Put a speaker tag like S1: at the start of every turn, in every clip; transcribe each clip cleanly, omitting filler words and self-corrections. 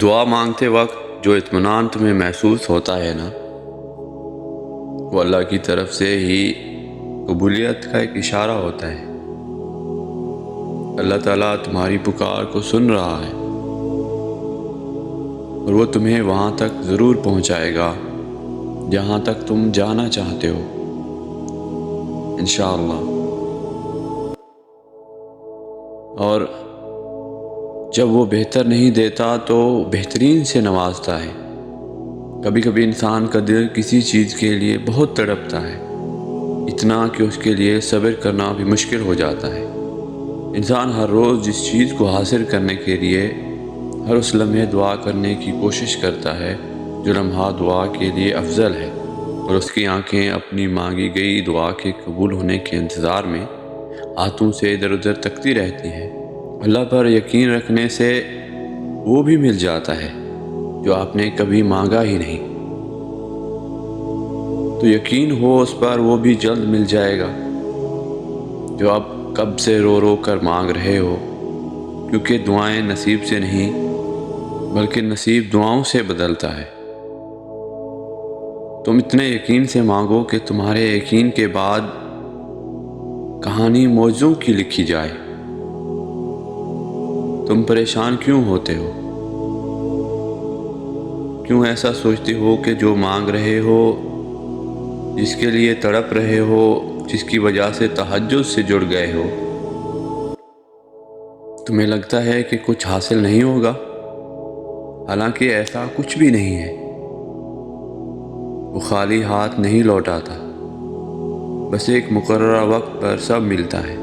S1: دعا مانگتے وقت جو اطمینان تمہیں محسوس ہوتا ہے نا، وہ اللہ کی طرف سے ہی قبولیت کا ایک اشارہ ہوتا ہے۔ اللہ تعالیٰ تمہاری پکار کو سن رہا ہے اور وہ تمہیں وہاں تک ضرور پہنچائے گا جہاں تک تم جانا چاہتے ہو، انشاءاللہ۔ اور جب وہ بہتر نہیں دیتا تو بہترین سے نوازتا ہے۔ کبھی کبھی انسان کا دل کسی چیز کے لیے بہت تڑپتا ہے، اتنا کہ اس کے لیے صبر کرنا بھی مشکل ہو جاتا ہے۔ انسان ہر روز جس چیز کو حاصل کرنے کے لیے ہر اس لمحے دعا کرنے کی کوشش کرتا ہے جو لمحہ دعا کے لیے افضل ہے، اور اس کی آنکھیں اپنی مانگی گئی دعا کے قبول ہونے کے انتظار میں ہاتھوں سے ادھر ادھر تکتی رہتی ہیں۔ اللہ پر یقین رکھنے سے وہ بھی مل جاتا ہے جو آپ نے کبھی مانگا ہی نہیں، تو یقین ہو اس پر وہ بھی جلد مل جائے گا جو آپ کب سے رو رو کر مانگ رہے ہو، کیونکہ دعائیں نصیب سے نہیں بلکہ نصیب دعاؤں سے بدلتا ہے۔ تم اتنے یقین سے مانگو کہ تمہارے یقین کے بعد کہانی موجزوں کی لکھی جائے۔ تم پریشان کیوں ہوتے ہو؟ کیوں ایسا سوچتے ہو کہ جو مانگ رہے ہو، جس کے لیے تڑپ رہے ہو، جس کی وجہ سے تہجد سے جڑ گئے ہو، تمہیں لگتا ہے کہ کچھ حاصل نہیں ہوگا؟ حالانکہ ایسا کچھ بھی نہیں ہے۔ وہ خالی ہاتھ نہیں لوٹاتا، بس ایک مقررہ وقت پر سب ملتا ہے۔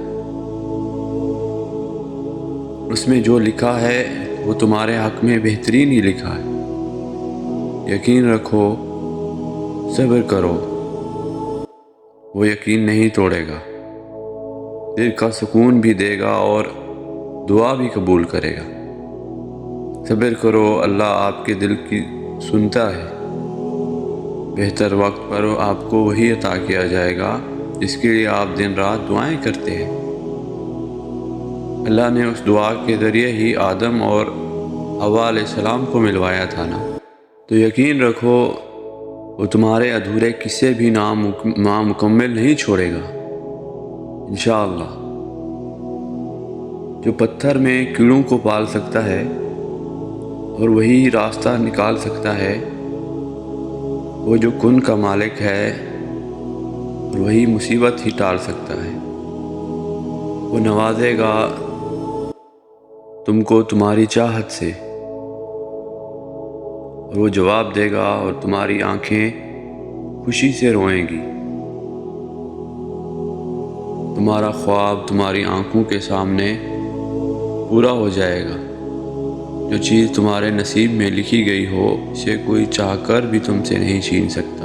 S1: اس میں جو لکھا ہے وہ تمہارے حق میں بہترین ہی لکھا ہے۔ یقین رکھو، صبر کرو، وہ یقین نہیں توڑے گا، دل کا سکون بھی دے گا اور دعا بھی قبول کرے گا۔ صبر کرو، اللہ آپ کے دل کی سنتا ہے۔ بہتر وقت پر آپ کو وہی عطا کیا جائے گا جس کے لیے آپ دن رات دعائیں کرتے ہیں۔ اللہ نے اس دعا کے ذریعے ہی آدم اور حوا علیہ السلام کو ملوایا تھا نا، تو یقین رکھو وہ تمہارے ادھورے قصے بھی نامکمل نہیں چھوڑے گا، انشاءاللہ۔ جو پتھر میں کیڑوں کو پال سکتا ہے اور وہی راستہ نکال سکتا ہے، وہ جو کن کا مالک ہے اور وہی مصیبت ہی ٹال سکتا ہے۔ وہ نوازے گا تم کو تمہاری چاہت سے، اور وہ جواب دے گا اور تمہاری آنکھیں خوشی سے روئیں گی۔ تمہارا خواب تمہاری آنکھوں کے سامنے پورا ہو جائے گا۔ جو چیز تمہارے نصیب میں لکھی گئی ہو، اسے کوئی چاہ کر بھی تم سے نہیں چھین سکتا۔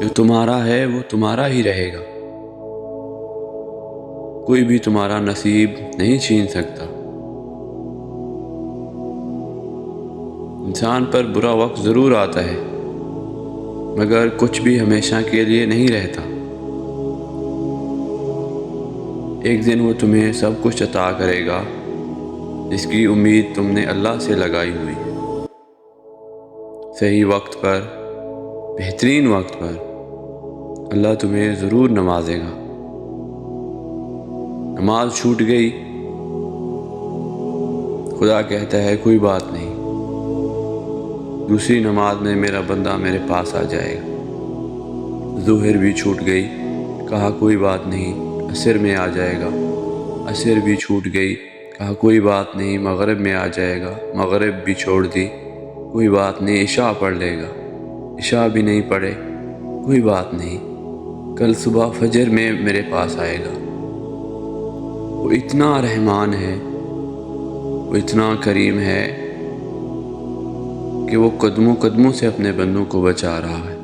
S1: جو تمہارا ہے وہ تمہارا ہی رہے گا، کوئی بھی تمہارا نصیب نہیں چھین سکتا۔ انسان پر برا وقت ضرور آتا ہے، مگر کچھ بھی ہمیشہ کے لیے نہیں رہتا۔ ایک دن وہ تمہیں سب کچھ عطا کرے گا جس کی امید تم نے اللہ سے لگائی ہوئی ہے۔ صحیح وقت پر، بہترین وقت پر اللہ تمہیں ضرور نوازے گا۔ نماز چھوٹ گئی، خدا کہتا ہے کوئی بات نہیں، دوسری نماز میں میرا بندہ میرے پاس آ جائے گا۔ ظہر بھی چھوٹ گئی، کہا کوئی بات نہیں، عصر میں آ جائے گا۔ عصر بھی چھوٹ گئی، کہا کوئی بات نہیں، مغرب میں آ جائے گا۔ مغرب بھی چھوڑ دی، کوئی بات نہیں، عشاء پڑھ لے گا۔ عشاء بھی نہیں پڑھے، کوئی بات نہیں، کل صبح فجر میں میرے پاس آئے گا۔ وہ اتنا رحمان ہے، وہ اتنا کریم ہے کہ وہ قدموں قدموں سے اپنے بندوں کو بچا رہا ہے۔